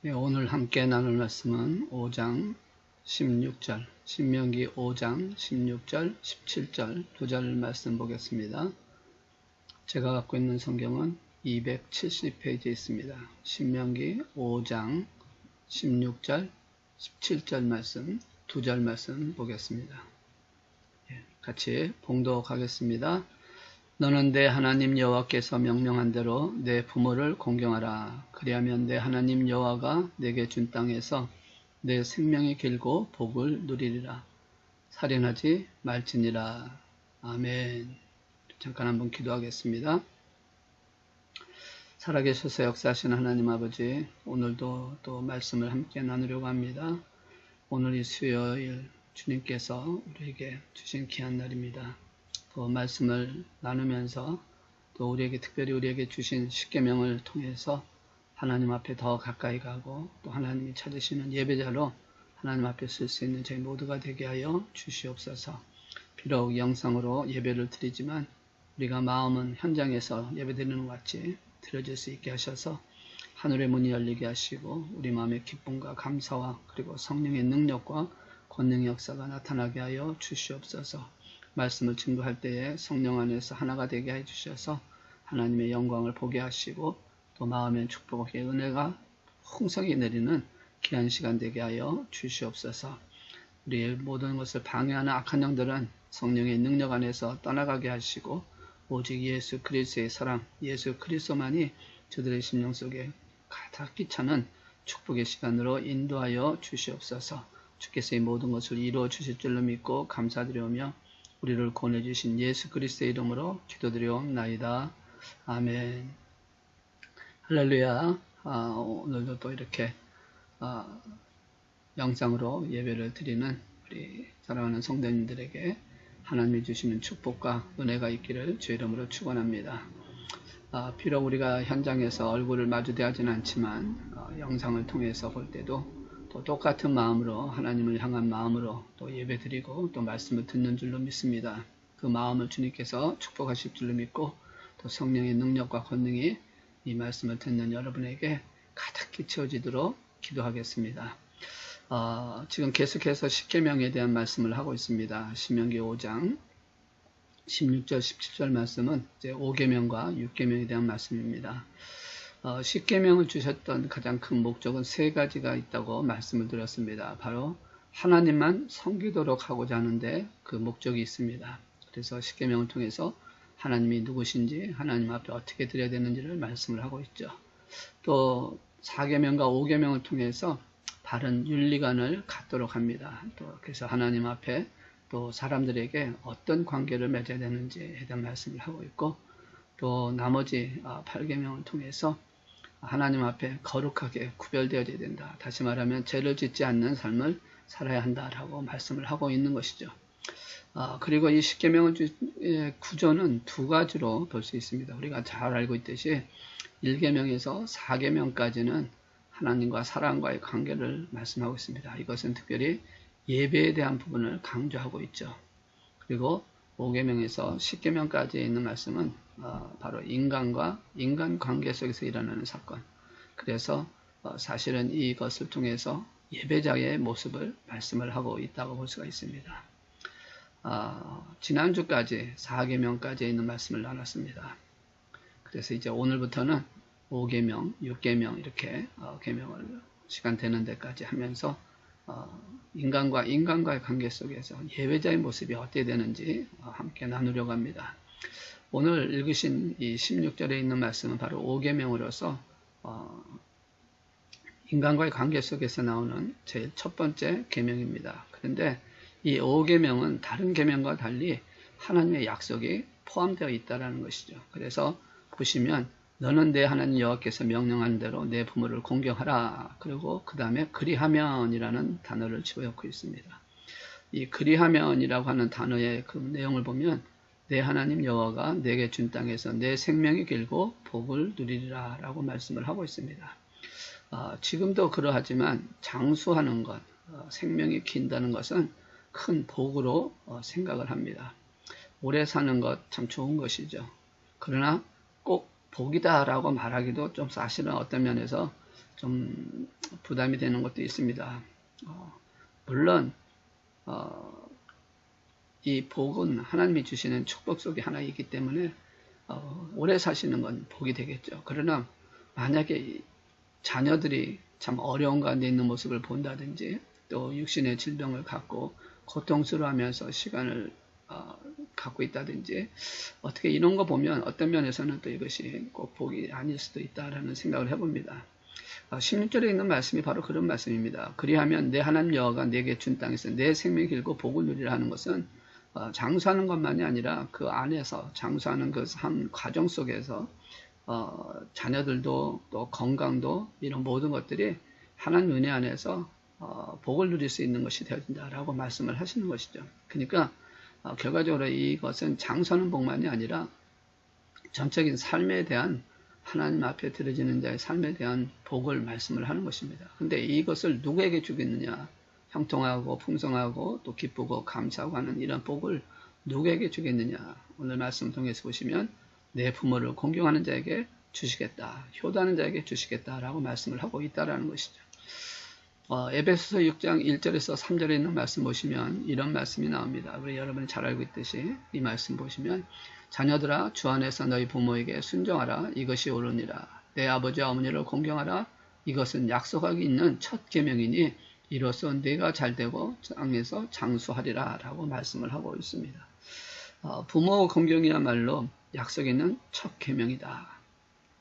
네, 오늘 함께 나눌 말씀은 5장 16절, 신명기 5장 16절, 17절 두 절 말씀 보겠습니다. 제가 갖고 있는 성경은 270페이지에 있습니다. 신명기 5장 16절, 17절 말씀, 두 절 말씀 보겠습니다. 같이 봉독하겠습니다. 너는 내 하나님 여호와께서 명령한 대로 내 부모를 공경하라. 그리하면 내 하나님 여호와가 내게 준 땅에서 내 생명이 길고 복을 누리리라. 살인하지 말지니라. 아멘. 잠깐 한번 기도하겠습니다. 살아계셔서 역사하신 하나님 아버지, 오늘도 또 말씀을 함께 나누려고 합니다. 오늘 이 수요일 주님께서 우리에게 주신 귀한 날입니다. 또 말씀을 나누면서 또 특별히 우리에게 주신 십계명을 통해서 하나님 앞에 더 가까이 가고 또 하나님이 찾으시는 예배자로 하나님 앞에 쓸 수 있는 저희 모두가 되게 하여 주시옵소서. 비록 영상으로 예배를 드리지만 우리가 마음은 현장에서 예배드리는 것 같이 드려질 수 있게 하셔서 하늘의 문이 열리게 하시고 우리 마음의 기쁨과 감사와 그리고 성령의 능력과 권능의 역사가 나타나게 하여 주시옵소서. 말씀을 증거할 때에 성령 안에서 하나가 되게 해주셔서 하나님의 영광을 보게 하시고 또 마음의 축복의 은혜가 풍성히 내리는 귀한 시간 되게 하여 주시옵소서. 우리의 모든 것을 방해하는 악한 영들은 성령의 능력 안에서 떠나가게 하시고 오직 예수 그리스도의 사랑, 예수 그리스도만이 저들의 심령 속에 가득히 차는 축복의 시간으로 인도하여 주시옵소서. 주께서 이 모든 것을 이루어 주실 줄로 믿고 감사드리오며 우리를 권해주신 예수 그리스도의 이름으로 기도드리옵나이다. 아멘. 할렐루야. 오늘도 또 이렇게 영상으로 예배를 드리는 우리 사랑하는 성도님들에게 하나님이 주시는 축복과 은혜가 있기를 주의 이름으로 축원합니다. 비록 우리가 현장에서 얼굴을 마주대하지는 않지만 영상을 통해서 볼 때도 또 똑같은 마음으로 하나님을 향한 마음으로 또 예배드리고 또 말씀을 듣는 줄로 믿습니다. 그 마음을 주님께서 축복하실 줄로 믿고 또 성령의 능력과 권능이 이 말씀을 듣는 여러분에게 가득히 채워지도록 기도하겠습니다. 지금 계속해서 십계명에 대한 말씀을 하고 있습니다. 신명기 5장 16절 17절 말씀은 이제 5계명과 6계명에 대한 말씀입니다. 십계명을 주셨던 가장 큰 목적은 세 가지가 있다고 말씀을 드렸습니다. 바로 하나님만 섬기도록 하고자 하는데 그 목적이 있습니다. 그래서 십계명을 통해서 하나님이 누구신지 하나님 앞에 어떻게 드려야 되는지를 말씀을 하고 있죠. 또 4계명과 5계명을 통해서 바른 윤리관을 갖도록 합니다. 또 그래서 하나님 앞에 또 사람들에게 어떤 관계를 맺어야 되는지에 대한 말씀을 하고 있고 또 나머지 8계명을 통해서 하나님 앞에 거룩하게 구별되어야 된다. 다시 말하면 죄를 짓지 않는 삶을 살아야 한다라고 말씀을 하고 있는 것이죠. 그리고 이 십계명의 구조는 두 가지로 볼 수 있습니다. 우리가 잘 알고 있듯이 1계명에서 4계명까지는 하나님과 사람과의 관계를 말씀하고 있습니다. 이것은 특별히 예배에 대한 부분을 강조하고 있죠. 그리고 5계명에서 10계명까지 있는 말씀은 바로 인간과 인간 관계 속에서 일어나는 사건. 그래서 사실은 이것을 통해서 예배자의 모습을 말씀을 하고 있다고 볼 수가 있습니다. 지난주까지 4계명까지 있는 말씀을 나눴습니다. 그래서 이제 오늘부터는 5계명, 6계명 이렇게 계명을 시간 되는 데까지 하면서 인간과 인간과의 관계 속에서 예배자의 모습이 어떻게 되는지 함께 나누려고 합니다. 오늘 읽으신 이 16절에 있는 말씀은 바로 5계명으로서 인간과의 관계 속에서 나오는 제일 첫 번째 계명입니다. 그런데 이 5계명은 다른 계명과 달리 하나님의 약속이 포함되어 있다는 것이죠. 그래서 보시면 너는 내 하나님 여호와께서 명령한 대로 내 부모를 공경하라. 그리고 그 다음에 그리하면이라는 단어를 집어넣고 있습니다. 이 그리하면이라고 하는 단어의 그 내용을 보면 내 하나님 여호와가 내게 준 땅에서 내 생명이 길고 복을 누리리라 라고 말씀을 하고 있습니다. 지금도 그러하지만 장수하는 것, 생명이 긴다는 것은 큰 복으로 생각을 합니다. 오래 사는 것 참 좋은 것이죠. 그러나 꼭 복이다 라고 말하기도 좀 사실은 어떤 면에서 좀 부담이 되는 것도 있습니다. 물론 이 복은 하나님이 주시는 축복 속의 하나이기 때문에 오래 사시는 건 복이 되겠죠. 그러나 만약에 자녀들이 참 어려운 가운데 있는 모습을 본다든지 또 육신의 질병을 갖고 고통스러워하면서 시간을 갖고 있다든지 어떻게 이런 거 보면 어떤 면에서는 또 이것이 꼭 복이 아닐 수도 있다라는 생각을 해봅니다. 16절에 있는 말씀이 바로 그런 말씀입니다. 그리하면 내 하나님 여호와가 내게 준 땅에서 내 생명이 길고 복을 누리라 하는 것은 장수하는 것만이 아니라 그 안에서 장수하는 그 삶 과정 속에서 자녀들도 또 건강도 이런 모든 것들이 하나님 은혜 안에서 복을 누릴 수 있는 것이 되어진다라고 말씀을 하시는 것이죠. 그러니까 결과적으로 이것은 장수하는 복만이 아니라 전적인 삶에 대한 하나님 앞에 드려지는 자의 삶에 대한 복을 말씀을 하는 것입니다. 근데 이것을 누구에게 주겠느냐? 형통하고 풍성하고 또 기쁘고 감사하고 하는 이런 복을 누구에게 주겠느냐? 오늘 말씀 통해서 보시면 내 부모를 공경하는 자에게 주시겠다. 효도하는 자에게 주시겠다라고 말씀을 하고 있다라는 것이죠. 에베소서 6장 1절에서 3절에 있는 말씀 보시면 이런 말씀이 나옵니다. 우리 여러분이 잘 알고 있듯이 이 말씀 보시면 자녀들아 주 안에서 너희 부모에게 순종하라. 이것이 옳으니라. 내 아버지와 어머니를 공경하라. 이것은 약속하기 있는 첫 계명이니 이로써 네가 잘되고 땅에서 장수하리라 라고 말씀을 하고 있습니다. 부모 공경이야말로 약속이 있는 첫 계명이다.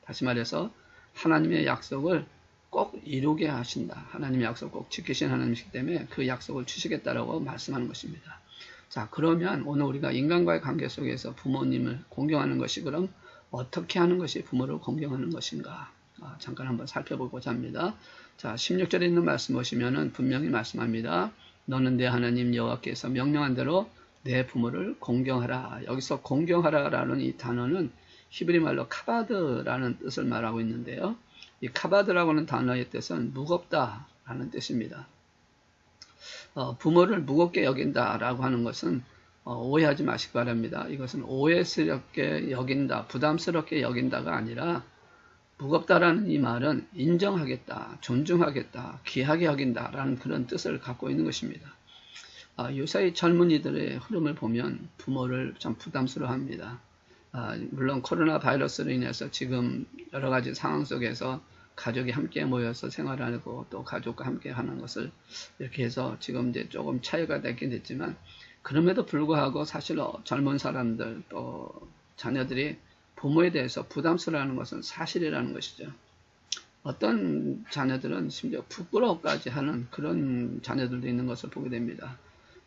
다시 말해서 하나님의 약속을 꼭 이루게 하신다. 하나님의 약속 꼭 지키신 하나님이시기 때문에 그 약속을 주시겠다라고 말씀하는 것입니다. 자, 그러면 오늘 우리가 인간과의 관계 속에서 부모님을 공경하는 것이 그럼 어떻게 하는 것이 부모를 공경하는 것인가? 잠깐 한번 살펴보고자 합니다. 자, 16절에 있는 말씀 보시면은 분명히 말씀합니다. 너는 내 하나님 여호와께서 명령한 대로 내 부모를 공경하라. 여기서 공경하라라는 이 단어는 히브리 말로 카바드라는 뜻을 말하고 있는데요. 이 카바드라고 하는 단어의 뜻은 무겁다라는 뜻입니다. 부모를 무겁게 여긴다라고 하는 것은 오해하지 마시기 바랍니다. 이것은 오해스럽게 여긴다, 부담스럽게 여긴다가 아니라 무겁다라는 이 말은 인정하겠다, 존중하겠다, 귀하게 여긴다라는 그런 뜻을 갖고 있는 것입니다. 요새 젊은이들의 흐름을 보면 부모를 좀 부담스러워합니다. 물론 코로나 바이러스로 인해서 지금 여러 가지 상황 속에서 가족이 함께 모여서 생활하고 또 가족과 함께 하는 것을 이렇게 해서 지금 이제 조금 차이가 되긴 됐지만 그럼에도 불구하고 사실 젊은 사람들 또 자녀들이 부모에 대해서 부담스러워하는 것은 사실이라는 것이죠. 어떤 자녀들은 심지어 부끄러워까지 하는 그런 자녀들도 있는 것을 보게 됩니다.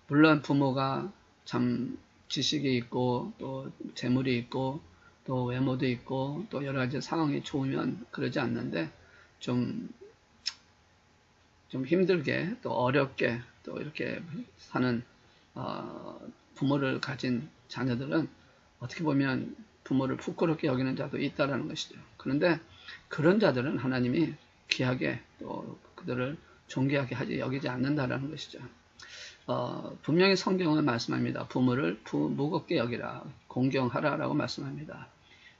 물론 부모가 참 지식이 있고 또 재물이 있고 또 외모도 있고 또 여러 가지 상황이 좋으면 그러지 않는데 좀 힘들게 또 어렵게 또 이렇게 사는 부모를 가진 자녀들은 어떻게 보면 부모를 부끄럽게 여기는 자도 있다라는 것이죠. 그런데 그런 자들은 하나님이 귀하게 또 그들을 존귀하게 하지 여기지 않는다라는 것이죠. 분명히 성경은 말씀합니다. 부모를 무겁게 여기라, 공경하라라고 말씀합니다.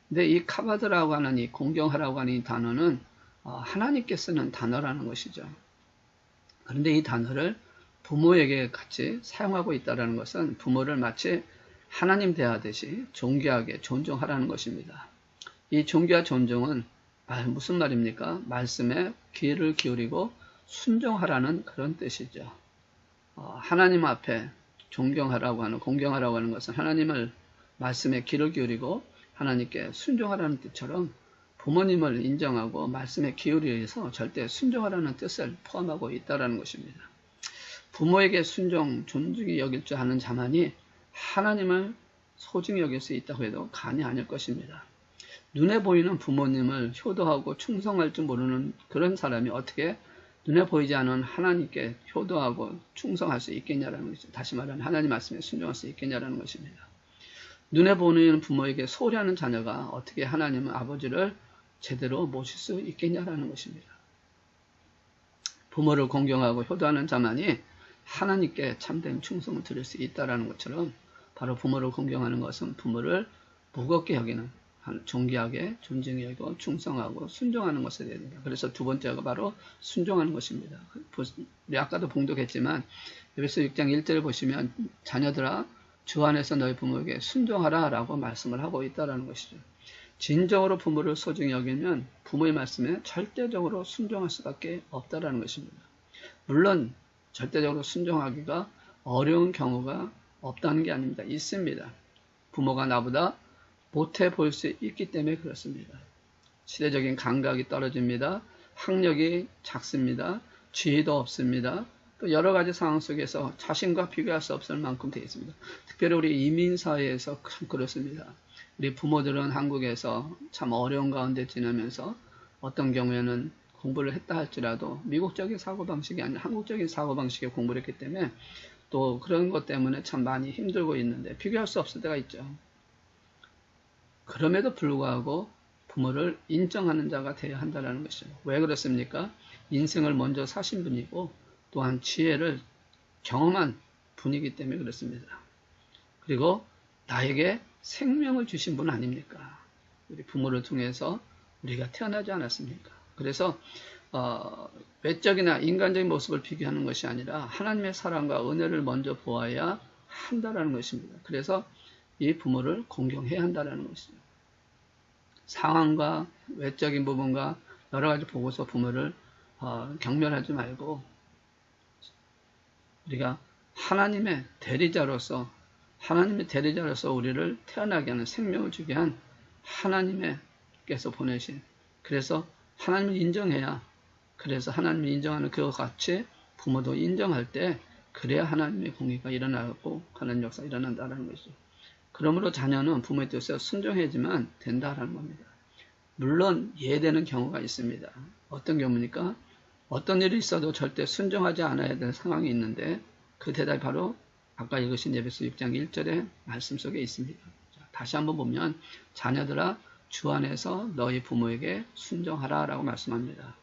근데 이 카바드라고 하는 이 공경하라고 하는 이 단어는 하나님께 쓰는 단어라는 것이죠. 그런데 이 단어를 부모에게 같이 사용하고 있다는 것은 부모를 마치 하나님 대하듯이 존귀하게 존중하라는 것입니다. 이 존귀와 존중은 무슨 말입니까? 말씀에 귀를 기울이고 순종하라는 그런 뜻이죠. 하나님 앞에 존경하라고 하는, 공경하라고 하는 것은 하나님을 말씀에 귀를 기울이고 하나님께 순종하라는 뜻처럼 부모님을 인정하고 말씀에 기울여서 절대 순종하라는 뜻을 포함하고 있다는 것입니다. 부모에게 순종, 존중히 여길 줄 아는 자만이 하나님을 소중히 여길 수 있다고 해도 간이 아닐 것입니다. 눈에 보이는 부모님을 효도하고 충성할 줄 모르는 그런 사람이 어떻게 눈에 보이지 않은 하나님께 효도하고 충성할 수 있겠냐라는 것이죠. 다시 말하면 하나님 말씀에 순종할 수 있겠냐라는 것입니다. 눈에 보이는 부모에게 소홀히하는 자녀가 어떻게 하나님 아버지를 제대로 모실 수 있겠냐라는 것입니다. 부모를 공경하고 효도하는 자만이 하나님께 참된 충성을 드릴 수 있다는 것처럼 바로 부모를 공경하는 것은 부모를 무겁게 여기는 존귀하게 존중히 여기고 충성하고 순종하는 것에 대해야 된다. 그래서 두 번째가 바로 순종하는 것입니다. 우리 아까도 봉독했지만 에베소 6장 1절을 보시면 자녀들아 주 안에서 너희 부모에게 순종하라 라고 말씀을 하고 있다는 것이죠. 진정으로 부모를 소중히 여기면 부모의 말씀에 절대적으로 순종할 수밖에 없다는 것입니다. 물론 절대적으로 순종하기가 어려운 경우가 없다는 게 아닙니다. 있습니다. 부모가 나보다 못해 보일 수 있기 때문에 그렇습니다. 시대적인 감각이 떨어집니다. 학력이 작습니다. 지혜도 없습니다. 또 여러 가지 상황 속에서 자신과 비교할 수 없을 만큼 되어 있습니다. 특별히 우리 이민사회에서 참 그렇습니다. 우리 부모들은 한국에서 참 어려운 가운데 지나면서 어떤 경우에는 공부를 했다 할지라도 미국적인 사고방식이 아니라 한국적인 사고방식의 공부를 했기 때문에 또 그런 것 때문에 참 많이 힘들고 있는데 비교할 수 없을 때가 있죠. 그럼에도 불구하고 부모를 인정하는 자가 되어야 한다는 것이죠. 왜 그렇습니까? 인생을 먼저 사신 분이고 또한 지혜를 경험한 분이기 때문에 그렇습니다. 그리고 나에게 생명을 주신 분 아닙니까? 우리 부모를 통해서 우리가 태어나지 않았습니까? 그래서 외적이나 인간적인 모습을 비교하는 것이 아니라 하나님의 사랑과 은혜를 먼저 보아야 한다는 것입니다. 그래서 이 부모를 공경해야 한다는 것이죠. 상황과 외적인 부분과 여러 가지 보고서 부모를 경멸하지 말고 우리가 하나님의 대리자로서 우리를 태어나게 하는 생명을 주게 한 하나님께서 보내신 그래서 하나님을 인정해야 그래서 하나님이 인정하는 그와 같이 부모도 인정할 때 그래야 하나님의 공의가 일어나고 하나님 역사가 일어난다는 것이죠. 그러므로 자녀는 부모의 뜻에 순종해야지만 된다라는 겁니다. 물론 예외되는 경우가 있습니다. 어떤 경우입니까? 어떤 일이 있어도 절대 순종하지 않아야 될 상황이 있는데 그 대답이 바로 아까 읽으신 에베소 6장 1절의 말씀 속에 있습니다. 다시 한번 보면 자녀들아 주 안에서 너희 부모에게 순종하라 라고 말씀합니다.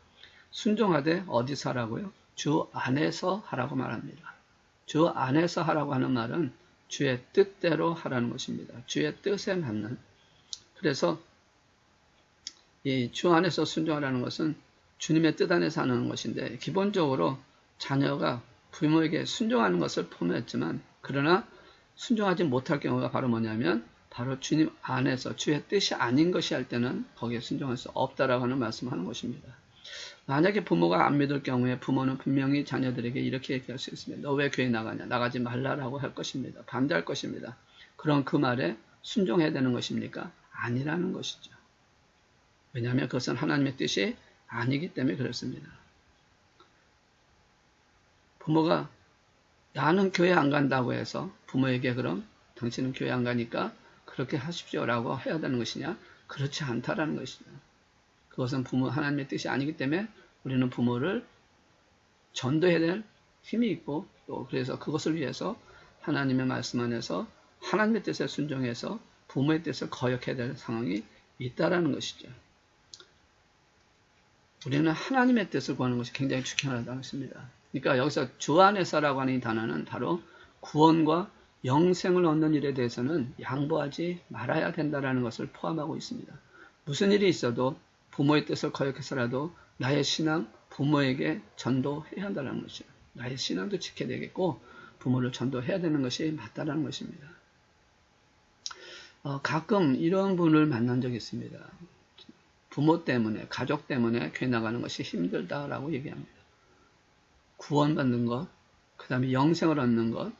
순종하되 어디서 하라고요? 주 안에서 하라고 말합니다. 주 안에서 하라고 하는 말은 주의 뜻대로 하라는 것입니다. 주의 뜻에 맞는. 그래서 이 주 안에서 순종하라는 것은 주님의 뜻 안에서 하는 것인데 기본적으로 자녀가 부모에게 순종하는 것을 포함했지만 그러나 순종하지 못할 경우가 바로 뭐냐면 바로 주님 안에서 주의 뜻이 아닌 것이 할 때는 거기에 순종할 수 없다라고 하는 말씀을 하는 것입니다. 만약에 부모가 안 믿을 경우에 부모는 분명히 자녀들에게 이렇게 얘기할 수 있습니다. 너 왜 교회 나가냐? 나가지 말라라고 할 것입니다. 반대할 것입니다. 그럼 그 말에 순종해야 되는 것입니까? 아니라는 것이죠. 왜냐하면 그것은 하나님의 뜻이 아니기 때문에 그렇습니다. 부모가 나는 교회 안 간다고 해서 부모에게 그럼 당신은 교회 안 가니까 그렇게 하십시오라고 해야 되는 것이냐? 그렇지 않다라는 것이죠. 그것은 하나님의 뜻이 아니기 때문에 우리는 부모를 전도해야 될 힘이 있고 또 그래서 그것을 위해서 하나님의 말씀 안에서 하나님의 뜻에 순종해서 부모의 뜻을 거역해야 될 상황이 있다라는 것이죠. 우리는 하나님의 뜻을 구하는 것이 굉장히 중요하다는 것입니다. 그러니까 여기서 주 안에서라고 하는 이 단어는 바로 구원과 영생을 얻는 일에 대해서는 양보하지 말아야 된다는 것을 포함하고 있습니다. 무슨 일이 있어도 부모의 뜻을 거역해서라도 나의 신앙, 부모에게 전도해야 한다는 것이죠. 나의 신앙도 지켜야 되겠고 부모를 전도해야 되는 것이 맞다는 것입니다. 가끔 이런 분을 만난 적이 있습니다. 부모 때문에, 가족 때문에 교회 나가는 것이 힘들다라고 얘기합니다. 구원받는 것, 그 다음에 영생을 얻는 것,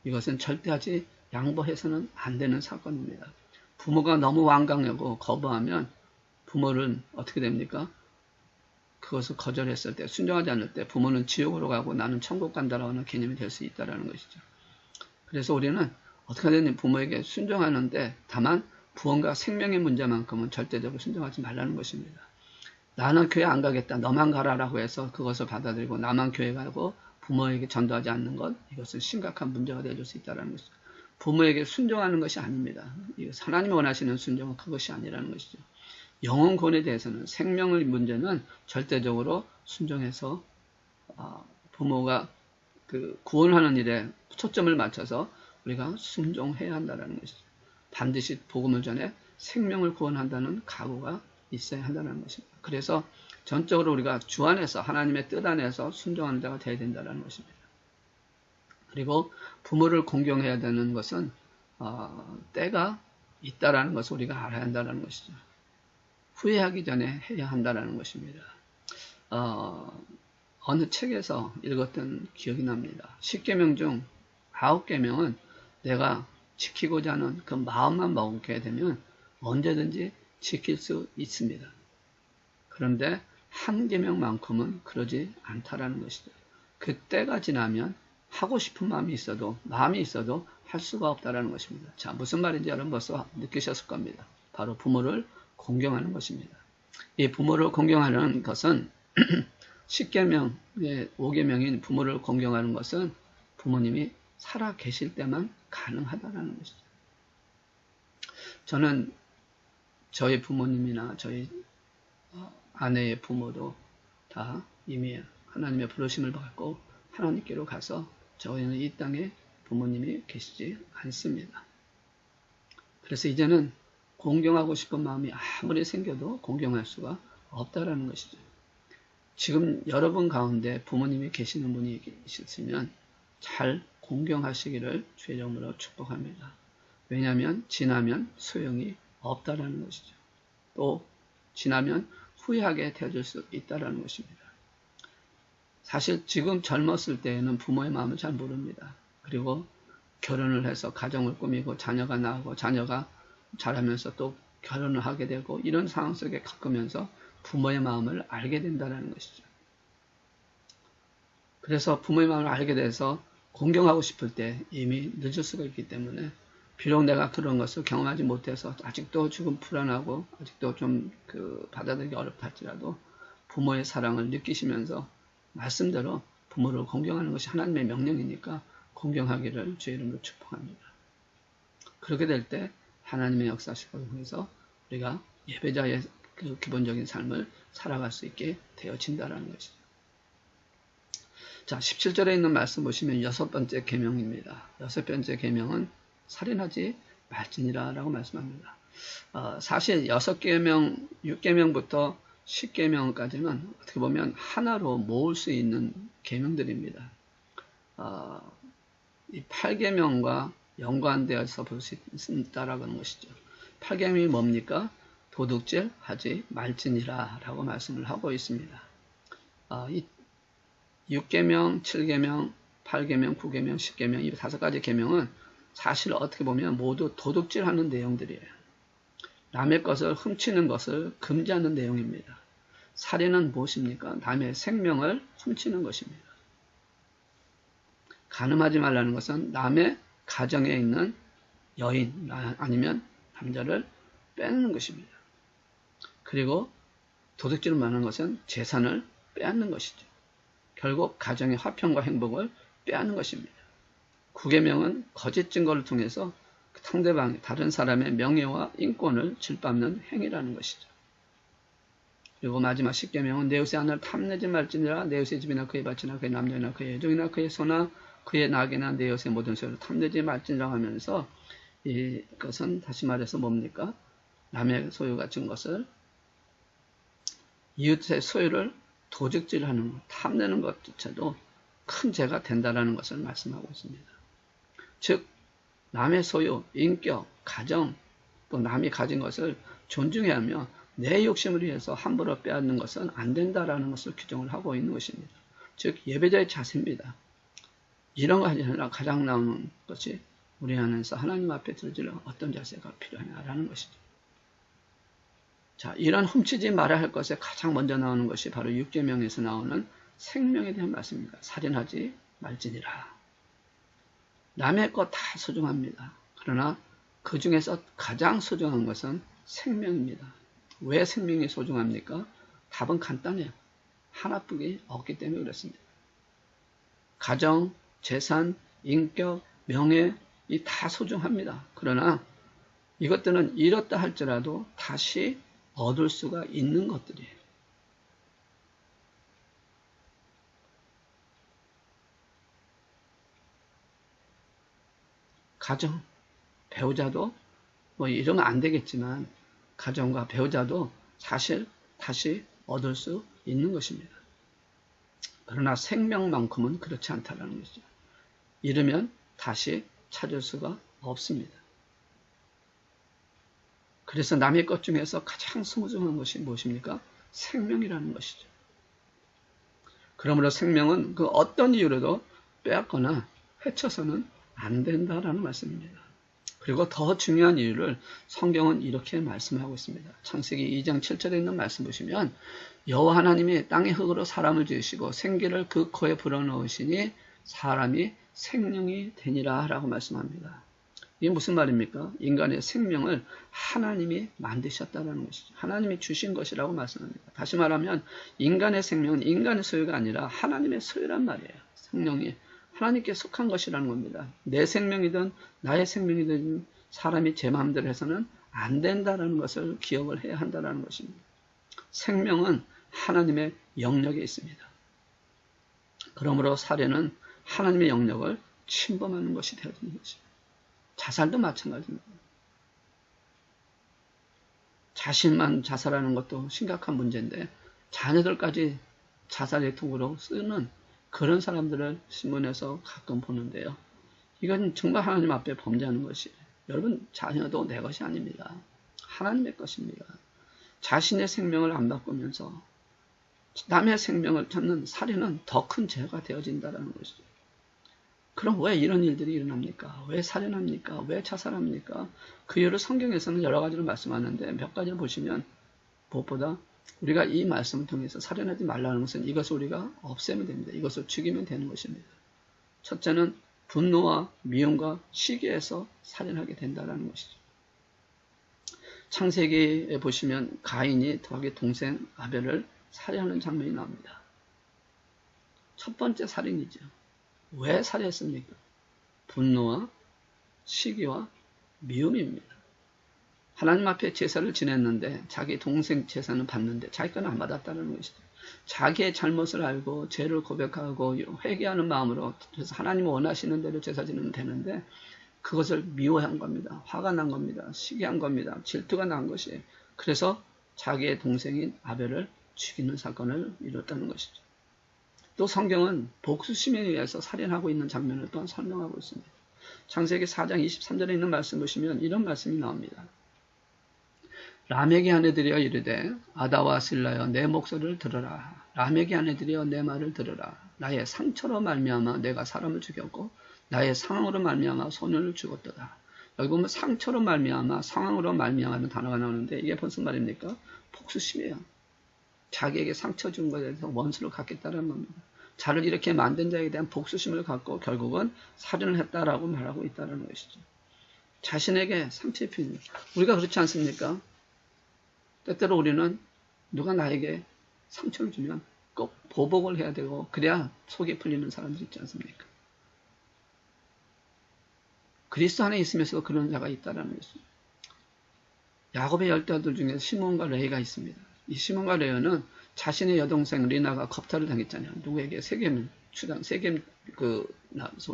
이것은 절대 양보해서는 안 되는 사건입니다. 부모가 너무 완강하고 거부하면 부모는 어떻게 됩니까? 그것을 거절했을 때, 순종하지 않을 때 부모는 지옥으로 가고 나는 천국 간다라고 하는 개념이 될 수 있다는 것이죠. 그래서 우리는 어떻게 하든 부모에게 순종하는데 다만 구원과 생명의 문제만큼은 절대적으로 순종하지 말라는 것입니다. 나는 교회 안 가겠다. 너만 가라라고 해서 그것을 받아들이고 나만 교회 가고 부모에게 전도하지 않는 것, 이것은 심각한 문제가 되어줄 수 있다는 것이죠. 부모에게 순종하는 것이 아닙니다. 하나님이 원하시는 순종은 그것이 아니라는 것이죠. 영혼 구원에 대해서는 생명의 문제는 절대적으로 순종해서 부모가 그 구원하는 일에 초점을 맞춰서 우리가 순종해야 한다는 것이죠. 반드시 복음을 전해 생명을 구원한다는 각오가 있어야 한다는 것입니다. 그래서 전적으로 우리가 주 안에서 하나님의 뜻 안에서 순종하는 자가 되어야 된다는 것입니다. 그리고 부모를 공경해야 되는 것은 때가 있다라는 것을 우리가 알아야 한다는 것이죠. 후회하기 전에 해야 한다는 것입니다. 어느 책에서 읽었던 기억이 납니다. 10계명 중 9계명은 내가 지키고자 하는 그 마음만 먹게 되면 언제든지 지킬 수 있습니다. 그런데 한 계명만큼은 그러지 않다라는 것이죠. 그 때가 지나면 하고 싶은 마음이 있어도 할 수가 없다라는 것입니다. 자, 무슨 말인지 여러분 벌써 느끼셨을 겁니다. 바로 부모를 공경하는 것입니다. 이 부모를 공경하는 것은 10계명의 5계명인 부모를 공경하는 것은 부모님이 살아 계실 때만 가능하다는 것이죠. 저는 저희 부모님이나 저희 아내의 부모도 다 이미 하나님의 부르심을 받고 하나님께로 가서 저희는 이 땅에 부모님이 계시지 않습니다. 그래서 이제는 공경하고 싶은 마음이 아무리 생겨도 공경할 수가 없다라는 것이죠. 지금 여러분 가운데 부모님이 계시는 분이 있으면 잘 공경하시기를 주의 이름으로 축복합니다. 왜냐하면 지나면 소용이 없다라는 것이죠. 또 지나면 후회하게 되어줄 수 있다라는 것입니다. 사실 지금 젊었을 때에는 부모의 마음을 잘 모릅니다. 그리고 결혼을 해서 가정을 꾸미고 자녀가 나오고 자녀가 자라면서 또 결혼을 하게 되고 이런 상황 속에 겪으면서 부모의 마음을 알게 된다는 것이죠. 그래서 부모의 마음을 알게 돼서 공경하고 싶을 때 이미 늦을 수가 있기 때문에 비록 내가 그런 것을 경험하지 못해서 아직도 조금 불안하고 아직도 좀 받아들이기 어렵다 할지라도 부모의 사랑을 느끼시면서 말씀대로 부모를 공경하는 것이 하나님의 명령이니까 공경하기를 주의 이름으로 축복합니다. 그렇게 될 때 하나님의 역사식을 통해서 우리가 예배자의 그 기본적인 삶을 살아갈 수 있게 되어진다는 것이죠. 자, 17절에 있는 말씀 보시면 6번째 계명입니다. 6번째 계명은 살인하지 말지니라 라고 말씀합니다. 사실 6계명, 6계명부터 10계명까지는 어떻게 보면 하나로 모을 수 있는 계명들입니다. 이 8계명과 연관되어서 볼 수 있다라는 것이죠. 8계명이 뭡니까? 도둑질 하지 말지니라 라고 말씀을 하고 있습니다. 이 6계명, 7계명, 8계명, 9계명, 10계명 이 5가지 계명은 사실 어떻게 보면 모두 도둑질하는 내용들이에요. 남의 것을 훔치는 것을 금지하는 내용입니다. 살인은 무엇입니까? 남의 생명을 훔치는 것입니다. 간음하지 말라는 것은 남의 가정에 있는 여인 아니면 남자를 빼앗는 것입니다. 그리고 도둑질을 말하는 것은 재산을 빼앗는 것이죠. 결국 가정의 화평과 행복을 빼앗는 것입니다. 9계명은 거짓 증거를 통해서 상대방 다른 사람의 명예와 인권을 질밟는 행위라는 것이죠. 그리고 마지막 10계명은 내 이웃의 아내를 탐내지 말지니라. 내 이웃의 집이나 그의 밭이나 그의 남녀나 그의 여종이나 그의 소나 그의 낙이나 내 이웃의 모든 소유를 탐내지 말지니라 하면서 이것은 다시 말해서 뭡니까? 남의 소유 같은 것을 이웃의 소유를 도둑질하는 것, 탐내는 것조차도 큰 죄가 된다는 것을 말씀하고 있습니다. 즉 남의 소유, 인격, 가정 또 남이 가진 것을 존중해야 하며 내 욕심을 위해서 함부로 빼앗는 것은 안 된다라는 것을 규정을 하고 있는 것입니다. 즉 예배자의 자세입니다. 이런 거 하려면 가장 나오는 것이 우리 안에서 하나님 앞에 드려질 어떤 자세가 필요하냐라는 것이죠. 자, 이런 훔치지 말아야 할 것에 가장 먼저 나오는 것이 바로 6계명에서 나오는 생명에 대한 말씀입니다. 살인하지 말지니라. 남의 것 다 소중합니다. 그러나 그 중에서 가장 소중한 것은 생명입니다. 왜 생명이 소중합니까? 답은 간단해요. 하나뿐이 없기 때문에 그렇습니다. 가정, 재산, 인격, 명예 이 다 소중합니다. 그러나 이것들은 잃었다 할지라도 다시 얻을 수가 있는 것들이에요. 가정, 배우자도 뭐 이러면 안 되겠지만 가정과 배우자도 사실 다시 얻을 수 있는 것입니다. 그러나 생명만큼은 그렇지 않다는 것이죠. 잃으면 다시 찾을 수가 없습니다. 그래서 남의 것 중에서 가장 소중한 것이 무엇입니까? 생명이라는 것이죠. 그러므로 생명은 그 어떤 이유로도 빼앗거나 해쳐서는 안 된다라는 말씀입니다. 그리고 더 중요한 이유를 성경은 이렇게 말씀하고 있습니다. 창세기 2장 7절에 있는 말씀 보시면 여호와 하나님이 땅의 흙으로 사람을 지으시고 생기를 그 코에 불어넣으시니 사람이 생명이 되니라 라고 말씀합니다. 이게 무슨 말입니까? 인간의 생명을 하나님이 만드셨다는 것이죠. 하나님이 주신 것이라고 말씀합니다. 다시 말하면 인간의 생명은 인간의 소유가 아니라 하나님의 소유란 말이에요. 생명이 하나님께 속한 것이라는 겁니다. 내 생명이든 나의 생명이든 사람이 제 마음대로 해서는 안 된다는 것을 기억을 해야 한다는 것입니다. 생명은 하나님의 영역에 있습니다. 그러므로 살해는 하나님의 영역을 침범하는 것이 되어지는 것입니다. 자살도 마찬가지입니다. 자신만 자살하는 것도 심각한 문제인데 자녀들까지 자살의 도구로 쓰는 그런 사람들을 신문에서 가끔 보는데요. 이건 정말 하나님 앞에 범죄하는 것이에요. 여러분, 자녀도 내 것이 아닙니다. 하나님의 것입니다. 자신의 생명을 안 바꾸면서 남의 생명을 찾는 살인은 더 큰 죄가 되어진다는 것이죠. 그럼 왜 이런 일들이 일어납니까? 왜 살인합니까? 왜 자살합니까? 그 이유를 성경에서는 여러 가지로 말씀하는데 몇 가지를 보시면 무엇보다 우리가 이 말씀을 통해서 살인하지 말라는 것은 이것을 우리가 없애면 됩니다. 이것을 죽이면 되는 것입니다. 첫째는 분노와 미움과 시기에서 살인하게 된다는 것이죠. 창세기에 보시면 가인이 자기 동생 아벨을 살해하는 장면이 나옵니다. 첫 번째 살인이죠. 왜 살해했습니까? 분노와 시기와 미움입니다. 하나님 앞에 제사를 지냈는데 자기 동생 제사는 받는데 자기 건 안 받았다는 것이죠. 자기의 잘못을 알고 죄를 고백하고 회개하는 마음으로 그래서 하나님 원하시는 대로 제사 지내면 되는데 그것을 미워한 겁니다. 화가 난 겁니다. 시기한 겁니다. 질투가 난 것이에요. 그래서 자기의 동생인 아벨을 죽이는 사건을 이뤘다는 것이죠. 또 성경은 복수심에 의해서 살인하고 있는 장면을 또한 설명하고 있습니다. 창세기 4장 23절에 있는 말씀 보시면 이런 말씀이 나옵니다. 라멕의 아내들이여 이르되 아다와 실라여 내 목소리를 들으라. 라멕의 아내들이여 내 말을 들으라. 나의 상처로 말미암아 내가 사람을 죽였고 나의 상황으로 말미암아 소년을 죽었도다. 여기 보면 상처로 말미암아 상황으로 말미암아는 단어가 나오는데 이게 무슨 말입니까? 복수심이에요. 자기에게 상처 준 것에 대해서 원수를 갖겠다는 겁니다. 자를 이렇게 만든 자에 대한 복수심을 갖고 결국은 살인을 했다라고 말하고 있다는 것이죠. 자신에게 상처 입히는 우리가 그렇지 않습니까? 때때로 우리는 누가 나에게 상처를 주면 꼭 보복을 해야 되고 그래야 속이 풀리는 사람들 있지 않습니까? 그리스도 안에 있으면서도 그런 자가 있다는 것이죠. 야곱의 열대아들 중에 시몬과 레이가 있습니다. 이 시몬과 레이는 자신의 여동생 리나가 겁탈을 당했잖아요. 누구에게? 세겜 그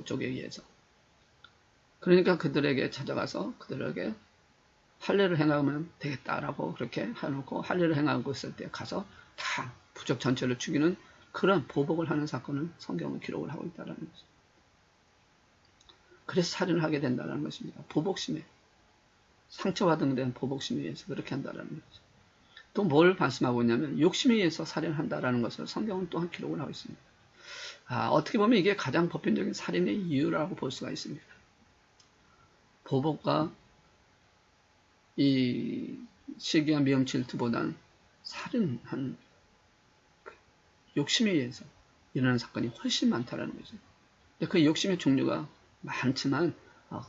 쪽에 의해서. 그러니까 그들에게 찾아가서 그들에게 할례를 행하면 되겠다라고 그렇게 해놓고 할례를 행하고 있을 때 가서 다 부족 전체를 죽이는 그런 보복을 하는 사건을 성경은 기록을 하고 있다는 거죠. 그래서 살인을 하게 된다는 것입니다. 보복심에 상처받은 데는 보복심에 의해서 그렇게 한다는 거죠. 또 뭘 말씀하고 있냐면 욕심에 의해서 살인한다라는 것을 성경은 또한 기록을 하고 있습니다. 어떻게 보면 이게 가장 보편적인 살인의 이유라고 볼 수가 있습니다. 보복과 이 시기와 미움 질투보다는 살인한 욕심에 의해서 일어나는 사건이 훨씬 많다는 거죠. 근데 그 욕심의 종류가 많지만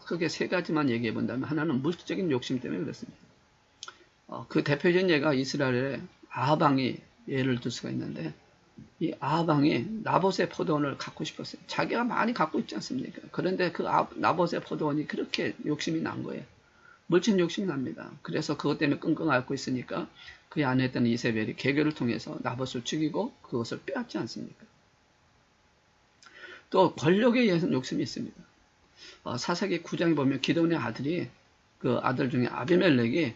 크게 세 가지만 얘기해 본다면 하나는 물질적인 욕심 때문에 그렇습니다. 그 대표적인 예가 이스라엘의 아합왕이 예를 들 수가 있는데 이 아합왕이 나봇의 포도원을 갖고 싶었어요. 자기가 많이 갖고 있지 않습니까? 그런데 그 나봇의 포도원이 그렇게 욕심이 난 거예요. 물질 욕심이 납니다. 그래서 그것 때문에 끙끙 앓고 있으니까 그의 아내였던 이세벨이 계교를 통해서 나봇을 죽이고 그것을 빼앗지 않습니까? 또 권력에 의해서는 욕심이 있습니다. 사사기 9장에 보면 기드온의 아들이 그 아들 중에 아비멜렉이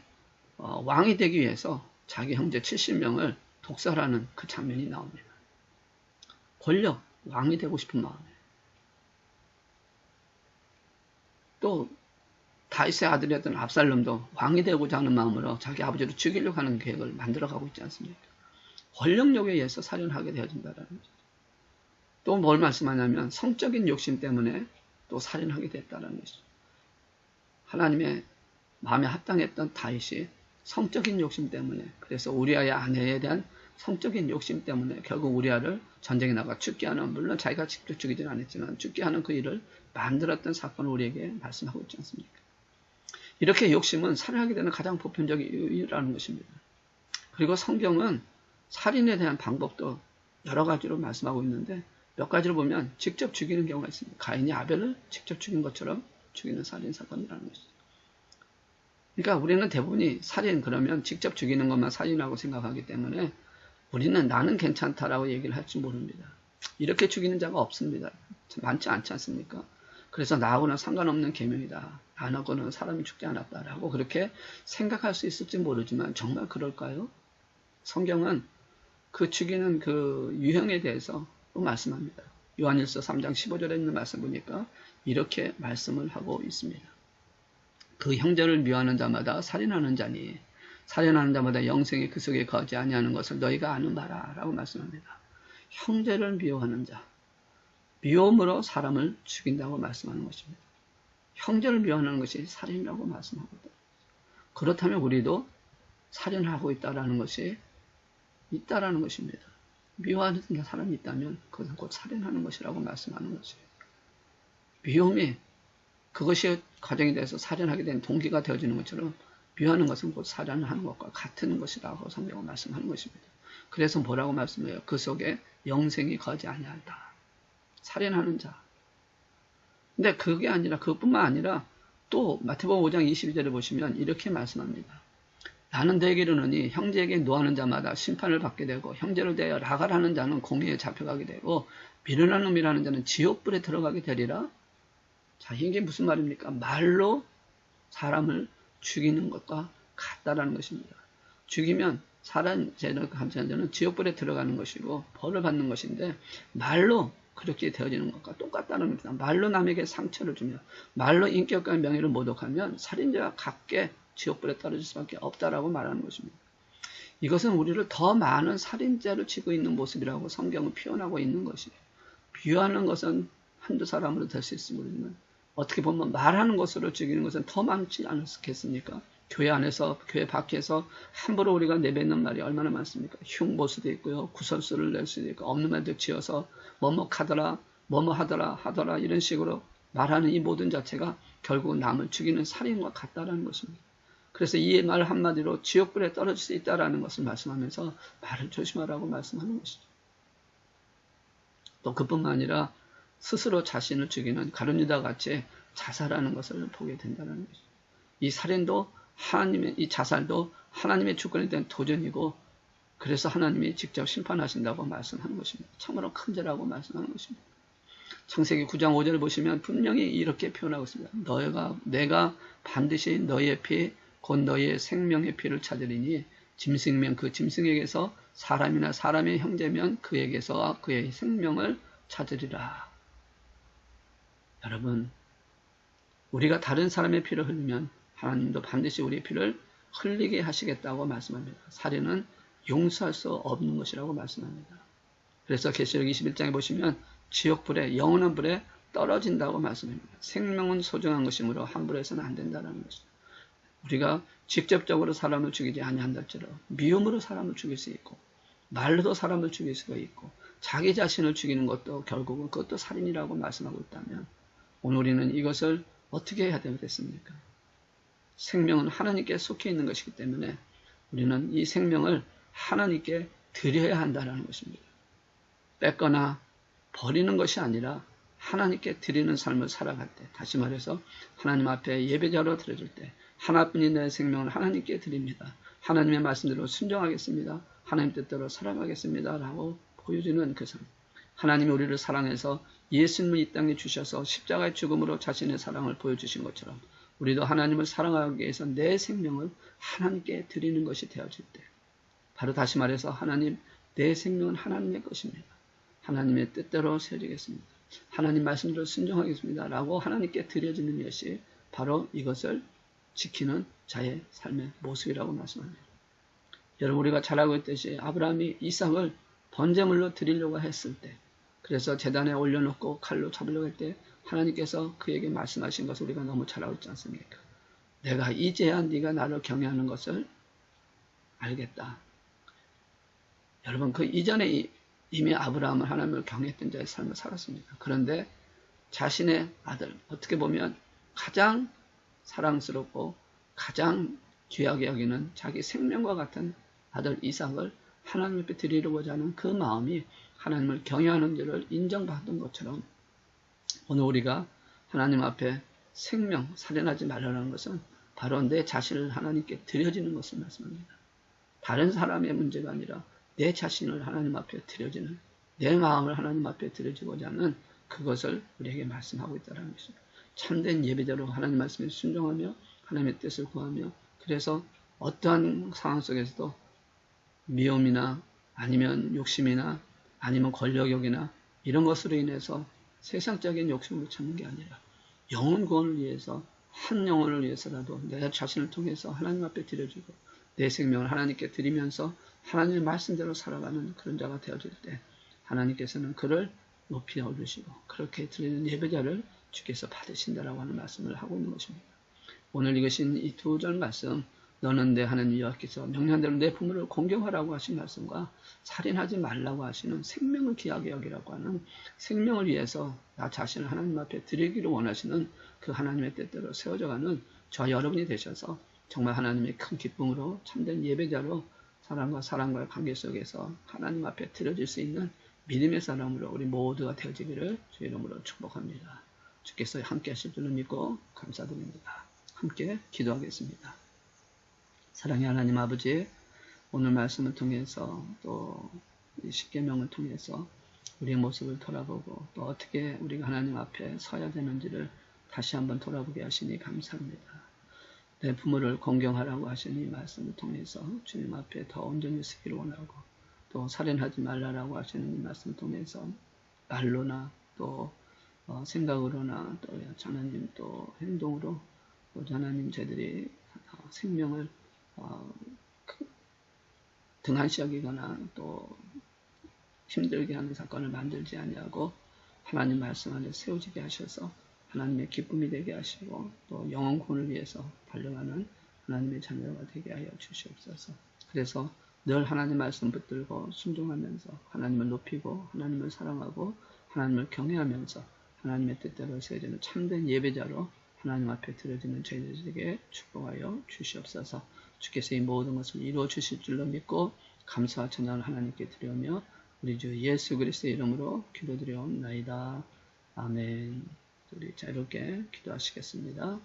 왕이 되기 위해서 자기 형제 70명을 독살하는 그 장면이 나옵니다. 권력, 왕이 되고 싶은 마음에. 또 다윗의 아들이었던 압살롬도 왕이 되고자 하는 마음으로 자기 아버지를 죽이려고 하는 계획을 만들어가고 있지 않습니까? 권력욕에 의해서 살인하게 되어진다는 거죠. 또 뭘 말씀하냐면 성적인 욕심 때문에 또 살인하게 됐다는 것이죠. 하나님의 마음에 합당했던 다윗이 성적인 욕심 때문에, 그래서 우리아의 아내에 대한 성적인 욕심 때문에 결국 우리아를 전쟁에 나가 죽게 하는, 물론 자기가 직접 죽이지는 않았지만 죽게 하는 그 일을 만들었던 사건을 우리에게 말씀하고 있지 않습니까? 이렇게 욕심은 살인하게 되는 가장 보편적인 이유라는 것입니다. 그리고 성경은 살인에 대한 방법도 여러 가지로 말씀하고 있는데 몇 가지를 보면 직접 죽이는 경우가 있습니다. 가인이 아벨을 직접 죽인 것처럼 죽이는 살인 사건이라는 것이죠. 그러니까 우리는 대부분이 살인 그러면 직접 죽이는 것만 살인하고 생각하기 때문에 우리는 나는 괜찮다라고 얘기를 할지 모릅니다. 이렇게 죽이는 자가 없습니다. 많지 않지 않습니까? 그래서 나하고는 상관없는 계명이다. 나하고는 사람이 죽지 않았다라고 그렇게 생각할 수 있을지 모르지만 정말 그럴까요? 성경은 그 죽이는 그 유형에 대해서 또 말씀합니다. 요한일서 3장 15절에 있는 말씀 보니까 이렇게 말씀을 하고 있습니다. 그 형제를 미워하는 자마다 살인하는 자니 살인하는 자마다 영생이 그 속에 거하지 아니하는 것을 너희가 아는 바라 라고 말씀합니다. 형제를 미워하는 자, 미움으로 사람을 죽인다고 말씀하는 것입니다. 형제를 미워하는 것이 살인이라고 말씀하고 있다. 그렇다면 우리도 살인하고 있다라는 것이 있다라는 것입니다. 미워하는 사람이 있다면 그것은 곧 살인하는 것이라고 말씀하는 것이에요. 미움이 그것이 과정에 대해서 살인하게 된 동기가 되어지는 것처럼 미워하는 것은 곧 살인을 하는 것과 같은 것이라고 성경은 말씀하는 것입니다. 그래서 뭐라고 말씀해요? 그 속에 영생이 거하지 아니한다. 살인하는 자. 근데 그게 아니라 그것뿐만 아니라 또 마태복음 5장 22절에 보시면 이렇게 말씀합니다. 나는 너에게 이르노니 형제에게 노하는 자마다 심판을 받게 되고 형제를 대하여 라갈하는 자는 공의에 잡혀가게 되고 미련한 놈이라는 자는 지옥불에 들어가게 되리라. 자, 이게 무슨 말입니까? 말로 사람을 죽이는 것과 같다라는 것입니다. 죽이면 살인죄를 감수한 자는 지옥불에 들어가는 것이고 벌을 받는 것인데 말로 그렇게 되어지는 것과 똑같다는 겁니다. 말로 남에게 상처를 주며 말로 인격과 명예를 모독하면 살인죄와 같게 지옥불에 떨어질 수밖에 없다라고 말하는 것입니다. 이것은 우리를 더 많은 살인죄를 지고 있는 모습이라고 성경은 표현하고 있는 것이에요. 비유하는 것은 한두 사람으로 될 수 있으면 모르지만 어떻게 보면 말하는 것으로 죽이는 것은 더 많지 않겠습니까? 교회 안에서, 교회 밖에서 함부로 우리가 내뱉는 말이 얼마나 많습니까? 흉보수도 있고요. 구설수를 낼 수도 있고 없는 말도 지어서 뭐뭐 하더라, 뭐뭐 하더라 이런 식으로 말하는 이 모든 자체가 결국 남을 죽이는 살인과 같다라는 것입니다. 그래서 이 말 한마디로 지옥불에 떨어질 수 있다라는 것을 말씀하면서 말을 조심하라고 말씀하는 것이죠. 또 그뿐만 아니라 스스로 자신을 죽이는 가룟유다 같이 자살하는 것을 보게 된다는 것이죠. 이 살인도 이 자살도 하나님의 주권에 대한 도전이고 그래서 하나님이 직접 심판하신다고 말씀하는 것입니다. 참으로 큰 죄라고 말씀하는 것입니다. 창세기 9장 5절을 보시면 분명히 이렇게 표현하고 있습니다. 내가 반드시 너희의 피, 곧 너희의 생명의 피를 찾으리니 짐승이면 그 짐승에게서 사람이나 사람의 형제면 그에게서 그의 생명을 찾으리라. 여러분, 우리가 다른 사람의 피를 흘리면 하나님도 반드시 우리의 피를 흘리게 하시겠다고 말씀합니다. 살인은 용서할 수 없는 것이라고 말씀합니다. 그래서 계시록 21장에 보시면 지옥불에, 영원한 불에 떨어진다고 말씀합니다. 생명은 소중한 것이므로 함부로 해서는 안 된다는 것입니다. 우리가 직접적으로 사람을 죽이지 아니한다처럼 미움으로 사람을 죽일 수 있고 말로도 사람을 죽일 수가 있고 자기 자신을 죽이는 것도 결국은 그것도 살인이라고 말씀하고 있다면 오늘 우리는 이것을 어떻게 해야 되겠습니까? 생명은 하나님께 속해 있는 것이기 때문에 우리는 이 생명을 하나님께 드려야 한다는 것입니다. 뺏거나 버리는 것이 아니라 하나님께 드리는 삶을 살아갈 때, 다시 말해서 하나님 앞에 예배자로 드려줄 때 하나뿐이 내 생명을 하나님께 드립니다. 하나님의 말씀대로 순종하겠습니다. 하나님 뜻대로 살아가겠습니다. 라고 보여주는 그 삶. 하나님이 우리를 사랑해서 예수님을 이 땅에 주셔서 십자가의 죽음으로 자신의 사랑을 보여주신 것처럼 우리도 하나님을 사랑하기 위해서 내 생명을 하나님께 드리는 것이 되어질 때, 바로 다시 말해서 하나님, 내 생명은 하나님의 것입니다. 하나님의 뜻대로 세워지겠습니다. 하나님 말씀대로 순종하겠습니다. 라고 하나님께 드려지는 것이 바로 이것을 지키는 자의 삶의 모습이라고 말씀합니다. 여러분, 우리가 잘 알고 있듯이 아브라함이 이삭을 번제물로 드리려고 했을 때, 그래서 제단에 올려놓고 칼로 잡으려고 할 때 하나님께서 그에게 말씀하신 것을 우리가 너무 잘 알고 있지 않습니까? 내가 이제야 네가 나를 경외하는 것을 알겠다. 여러분, 그 이전에 이미 아브라함은 하나님을 경외했던 자의 삶을 살았습니다. 그런데 자신의 아들, 어떻게 보면 가장 사랑스럽고 가장 귀하게 여기는 자기 생명과 같은 아들 이삭을 하나님 앞에 드리려고자 하는 그 마음이 하나님을 경외하는 자를 인정받은 것처럼, 오늘 우리가 하나님 앞에 생명, 살인하지 말라는 것은 바로 내 자신을 하나님께 드려지는 것을 말씀합니다. 다른 사람의 문제가 아니라 내 자신을 하나님 앞에 드려지는, 내 마음을 하나님 앞에 드려지고자 하는 그것을 우리에게 말씀하고 있다는 것입니다. 참된 예배자로 하나님 말씀에 순종하며 하나님의 뜻을 구하며, 그래서 어떠한 상황 속에서도 미움이나 아니면 욕심이나 아니면 권력욕이나 이런 것으로 인해서 세상적인 욕심을 찾는 게 아니라 영혼 구원을 위해서, 한 영혼을 위해서라도 내 자신을 통해서 하나님 앞에 드려주고 내 생명을 하나님께 드리면서 하나님의 말씀대로 살아가는 그런 자가 되어질 때 하나님께서는 그를 높이 얻으시고 그렇게 드리는 예배자를 주께서 받으신다라고 하는 말씀을 하고 있는 것입니다. 오늘 읽으신 이 두 절 말씀, 너는 내 하나님 여호와께서 명령대로 내 부모를 공경하라고 하신 말씀과 살인하지 말라고 하시는 생명을 귀하게 여기라고 하는, 생명을 위해서 나 자신을 하나님 앞에 드리기를 원하시는 그 하나님의 뜻대로 세워져가는 저와 여러분이 되셔서 정말 하나님의 큰 기쁨으로 참된 예배자로 사랑과 사랑과의 관계 속에서 하나님 앞에 드려질 수 있는 믿음의 사람으로 우리 모두가 되어지기를 주의 이름으로 축복합니다. 주께서 함께 하실 줄을 믿고 감사드립니다. 함께 기도하겠습니다. 사랑의 하나님 아버지, 오늘 말씀을 통해서 또 십계명을 통해서 우리의 모습을 돌아보고 또 어떻게 우리가 하나님 앞에 서야 되는지를 다시 한번 돌아보게 하시니 감사합니다. 내 부모를 공경하라고 하시니 말씀을 통해서 주님 앞에 더 온전히 쓰기를 원하고, 또 살인하지 말라라고 하시는 이 말씀을 통해서 말로나 또 생각으로나 또 하나님 또 행동으로 또 하나님 저희들이 생명을 등한시 여기거나 또 힘들게 하는 사건을 만들지 아니하고 하나님 말씀 안에 세워지게 하셔서 하나님의 기쁨이 되게 하시고 또 영혼 구원을 위해서 달려가는 하나님의 자녀가 되게 하여 주시옵소서. 그래서 늘 하나님 말씀 붙들고 순종하면서 하나님을 높이고 하나님을 사랑하고 하나님을 경외하면서 하나님의 뜻대로 세워지는 참된 예배자로 하나님 앞에 드려지는 저희들에게 축복하여 주시옵소서. 주께서 이 모든 것을 이루어 주실 줄로 믿고 감사와 찬양을 하나님께 드리며 우리 주 예수 그리스도의 이름으로 기도드려옵나이다. 아멘. 우리 자유롭게 기도하시겠습니다.